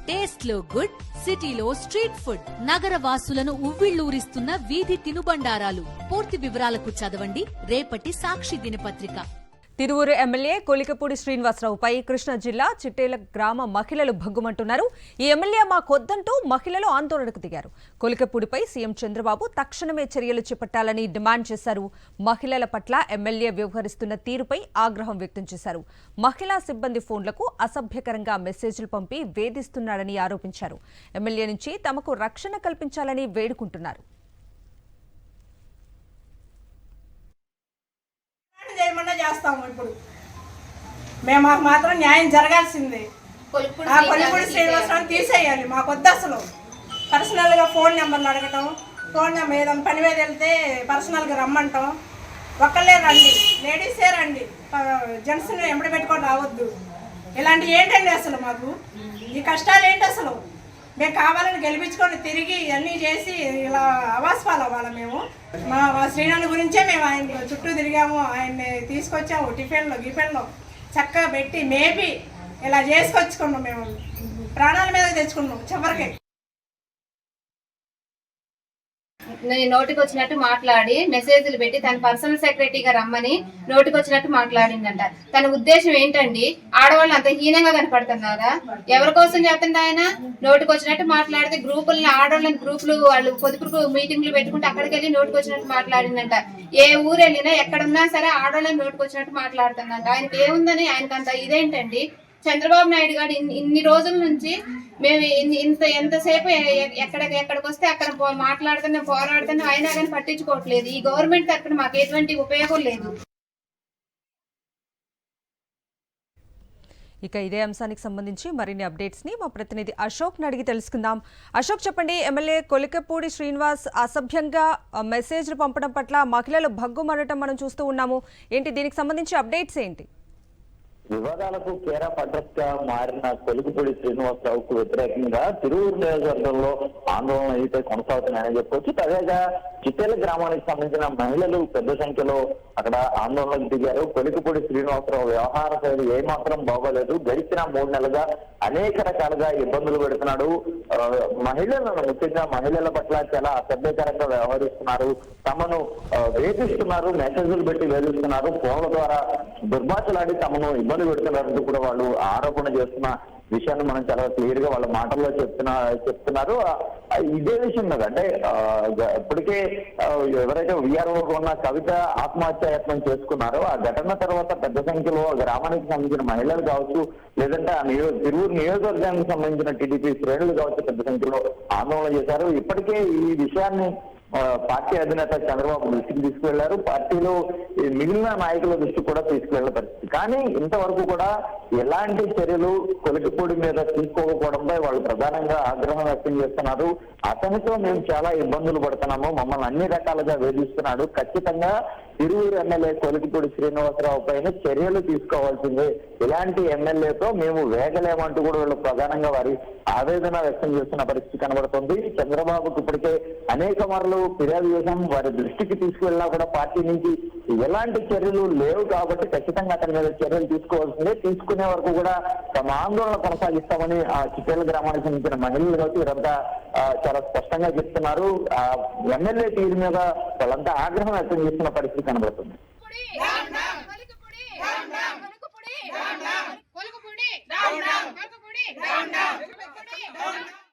Taste లో good, సిటీలో street food, నగర వాసులను ఉవ్విళ్లూరిస్తున్న వీధి తినుబండారాలు. పూర్తి వివరాలకు చదవండి రేపటి సాక్షి దినపత్రిక. తిరువూరు ఎమ్మెల్యే కొలికపూడి శ్రీనివాసరావుపై కృష్ణా జిల్లా చిట్టేల గ్రామ మహిళలు భగ్గుమంటున్నారు. ఈ ఎమ్మెల్యే మాకొద్దంటూ మహిళలు ఆందోళనకు దిగారు. కొలికపూడిపై సీఎం చంద్రబాబు తక్షణమే చర్యలు చేపట్టాలని డిమాండ్ చేశారు. మహిళల పట్ల ఎమ్మెల్యే వ్యవహరిస్తున్న తీరుపై ఆగ్రహం వ్యక్తం చేశారు. మహిళా సిబ్బంది ఫోన్లకు అసభ్యకరంగా మెసేజ్లు పంపి వేధిస్తున్నాడని ఆరోపించారు. ఎమ్మెల్యే నుంచి తమకు రక్షణ కల్పించాలని వేడుకుంటున్నారు. చేస్తాము ఇప్పుడు మేము మాత్రం న్యాయం జరగాల్సిందే. కొలిపూడి శ్రీనివాసరావు తీసేయాలి. మాకు వద్దు అసలు. పర్సనల్గా ఫోన్ నెంబర్లు అడగటం, ఫోన్ నెంబర్ ఏదైనా పని మీద వెళ్తే పర్సనల్గా రమ్మంటాం. ఒక్కళ్ళే రండి, లేడీసే రండి, జెంట్స్ని ఎంబడి పెట్టుకొని రావద్దు. ఇలాంటివి ఏంటండి అసలు? మాకు ఈ కష్టాలు ఏంటి అసలు? మేము కావాలని గెలిపించుకొని తిరిగి ఇవన్నీ చేసి ఇలా అవాస్పాలు అవ్వాలి. మేము మా శ్రీనాథ్ గురించే మేము ఆయన చుట్టూ తిరిగాము. ఆయన్ని తీసుకొచ్చాము గిఫెన్లో చక్కగా పెట్టి మేబీ ఇలా చేసుకొచ్చుకున్నాం. మేము ప్రాణాల మీద తెచ్చుకున్నాం చివరికి. నోటికి వచ్చినట్టు మాట్లాడి మెసేజ్లు పెట్టి తన పర్సనల్ సెక్రటరీగా రమ్మని నోటికి వచ్చినట్టు మాట్లాడిందంట. తన ఉద్దేశం ఏంటండి? ఆడవాళ్ళు అంత హీనంగా కనపడుతున్నారా? ఎవరి కోసం చెప్తుండ ఆయన? నోటికి వచ్చినట్టు మాట్లాడితే గ్రూపులను, ఆడవాళ్ళని గ్రూపులు వాళ్ళు పొదుపు మీటింగ్లు పెట్టుకుంటే అక్కడికి వెళ్ళి నోటికి వచ్చినట్టు మాట్లాడిందంట. ఏ ఊరు వెళ్ళినా ఎక్కడున్నా సరే ఆడవాళ్ళని నోటికి వచ్చినట్టు మాట్లాడుతుందంట. ఆయనకి ఏముందని ఆయనకంత ఇదేంటండి? చంద్రబాబు నాయుడు గారు ఇన్ని రోజుల నుంచి మేము ఎంతసేపు ఎక్కడికి వస్తే అక్కడ మాట్లాడుతున్నా, పోరాడుతున్నా, అయినా కానీ పట్టించుకోవట్లేదు. ఈ గవర్నమెంట్ తరఫున మాకు ఎటువంటి ఉపయోగం లేదు. ఇక ఇదే అంశానికి సంబంధించి మరిన్ని అప్డేట్స్ ని మా ప్రతినిధి అశోక్ అడిగి తెలుసుకుందాం. అశోక్, చెప్పండి. ఎమ్మెల్యే కొలికపూడి శ్రీనివాస్ అసభ్యంగా మెసేజ్లు పంపడం పట్ల మహిళలు భగ్గుమనటం మనం చూస్తూ ఉన్నాము. ఏంటి దీనికి సంబంధించి అప్డేట్స్ ఏంటి? వివాదాలకు కేరా అడ్రస్ గా మారిన కొలికపూడి శ్రీనివాసరావుకు వ్యతిరేకంగా తిరువూరు నియోజకవర్గంలో ఆందోళన అయితే కొనసాగుతున్నాయని చెప్పొచ్చు. తాజాగా చిట్టేల గ్రామానికి సంబంధించిన మహిళలు పెద్ద సంఖ్యలో అక్కడ ఆందోళనకు దిగారు. కొలికపూడి శ్రీనివాసరావు వ్యవహార శైలి ఏమాత్రం బాగోలేదు. గడిచిన 3 నెలలుగా అనేక రకాలుగా ఇబ్బందులు పెడుతున్నాడు. మహిళలను, ముఖ్యంగా మహిళల పట్ల చాలా అసభ్యకరంగా వ్యవహరిస్తున్నారు. తమను వేధిస్తున్నారు, మెసేజ్లు పెట్టి వేధిస్తున్నారు, ఫోన్ల ద్వారా దుర్భాషలాడి తమను ఇబ్బంది పెడుతున్నారంటూ కూడా వాళ్ళు ఆరోపణ చేస్తున్న విషయాన్ని మనం చాలా క్లియర్ గా వాళ్ళ మాటల్లో చెప్తున్నారు. ఇదే విషయం మీద అంటే ఇప్పటికే ఎవరైతే విఆర్ఓ ఉన్న కవిత ఆత్మహత్యాయత్నం చేసుకున్నారో ఆ ఘటన తర్వాత పెద్ద సంఖ్యలో గ్రామానికి సంబంధించిన మహిళలు కావచ్చు, లేదంటే ఆ తిరువూరు నియోజకవర్గానికి సంబంధించిన టీడీపీ శ్రేణులు కావచ్చు పెద్ద సంఖ్యలో ఆందోళన చేశారు. ఇప్పటికే ఈ విషయాన్ని పార్టీ అధినేత చంద్రబాబు దృష్టికి తీసుకువెళ్లారు. పార్టీలో మిగిలిన నాయకుల దృష్టి కూడా తీసుకువెళ్లే పరిస్థితి. కానీ ఇంతవరకు కూడా ఎలాంటి చర్యలు కొలికపూడి మీద తీసుకోకపోవడంపై వాళ్ళు ప్రధానంగా ఆగ్రహం వ్యక్తం చేస్తున్నారు. అతనితో మేము చాలా ఇబ్బందులు పడుతున్నాము, మమ్మల్ని అన్ని రకాలుగా వేధిస్తున్నాడు, ఖచ్చితంగా తిరువూరు ఎమ్మెల్యే కొలికపూడి శ్రీనివాసరావు పైన చర్యలు తీసుకోవాల్సిందే, ఇలాంటి ఎమ్మెల్యేతో మేము వేగలేమంటూ కూడా వీళ్ళు ప్రధానంగా వారి ఆవేదన వ్యక్తం చేస్తున్న పరిస్థితి కనబడుతుంది. చంద్రబాబుకు ఇప్పటికే అనేక మార్లు ఫిర్యాదు చేశాం, వారి దృష్టికి తీసుకువెళ్ళినా కూడా పార్టీ నుంచి ఎలాంటి చర్యలు లేవు కాబట్టి ఖచ్చితంగా అతని మీద చర్యలు తీసుకోవాల్సిందే, తీసుకునే వరకు కూడా తమ ఆందోళన కొనసాగిస్తామని ఆ చిట్టేల గ్రామానికి సంబంధించిన మహిళలు కాబట్టి వీరంతా చాలా స్పష్టంగా చెప్తున్నారు. ఆ ఎమ్మెల్యే తీరు మీద వాళ్ళంతా ఆగ్రహం వ్యక్తం చేస్తున్న పరిస్థితి కనబడుతుంది. కొలికపూడి